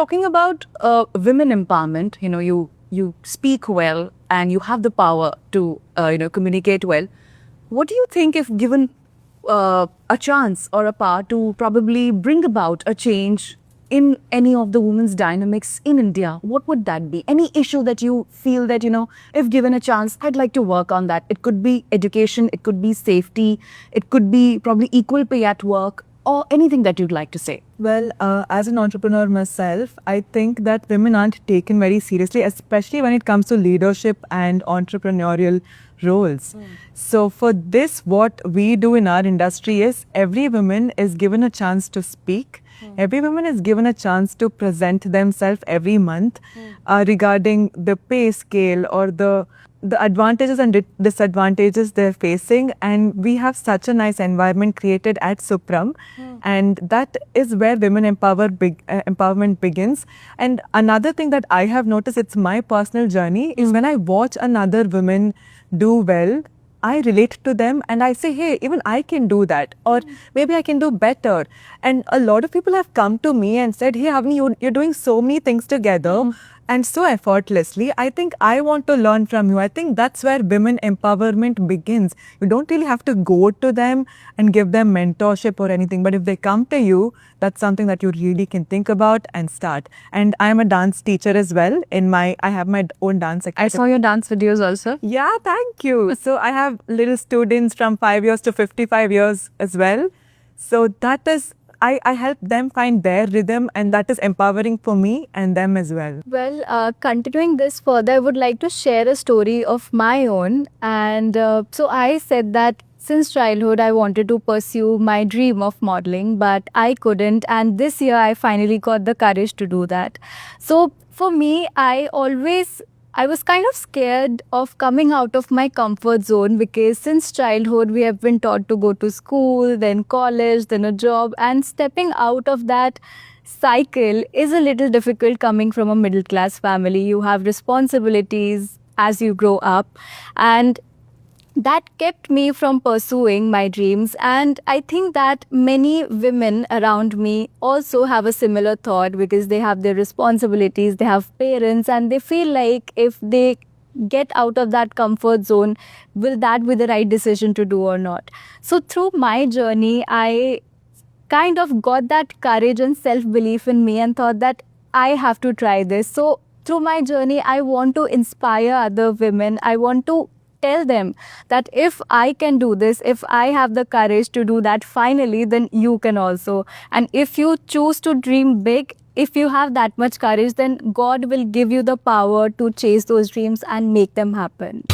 talking about women empowerment, you speak well and you have the power to communicate well. What do you think if given a chance or a power to probably bring about a change in any of the women's dynamics in India? What would that be? Any issue that you feel that, if given a chance, I'd like to work on that? It could be education, it could be safety, it could be probably equal pay at work, or anything that you'd like to say. Well, as an entrepreneur myself, I think that women aren't taken very seriously, especially when it comes to leadership and entrepreneurial roles. So for this, what we do in our industry is every woman is given a chance to speak. Every woman is given a chance to present themselves every month regarding the pay scale or the advantages and disadvantages they're facing. And we have such a nice environment created at Supram. And that is where women empowerment begins. And another thing that I have noticed, it's my personal journey, is when I watch another woman do well, I relate to them and I say, hey, even I can do that, or maybe I can do better. And a lot of people have come to me and said, hey, Avni, you're doing so many things together and so effortlessly. I think I want to learn from you. I think that's where women empowerment begins. You don't really have to go to them and give them mentorship or anything, but if they come to you, that's something that you really can think about and start. And I'm a dance teacher as well. I have my own dance academy. I saw your dance videos also. Yeah, thank you. So I have little students from 5 years to 55 years as well. So that is, I help them find their rhythm, and that is empowering for me and them as well. Well, continuing this further, I would like to share a story of my own. And so I said that since childhood, I wanted to pursue my dream of modeling, but I couldn't. And this year, I finally got the courage to do that. So for me, I was kind of scared of coming out of my comfort zone, because since childhood we have been taught to go to school, then college, then a job, and stepping out of that cycle is a little difficult coming from a middle class family. You have responsibilities as you grow up, and that kept me from pursuing my dreams. And I think that many women around me also have a similar thought, because they have their responsibilities, they have parents, and they feel like if they get out of that comfort zone, will that be the right decision to do or not? So through my journey, I kind of got that courage and self-belief in me and thought that I have to try this. So through my journey, I want to inspire other women. I want to tell them that if I can do this, if I have the courage to do that finally, then you can also. And if you choose to dream big, if you have that much courage, then God will give you the power to chase those dreams and make them happen.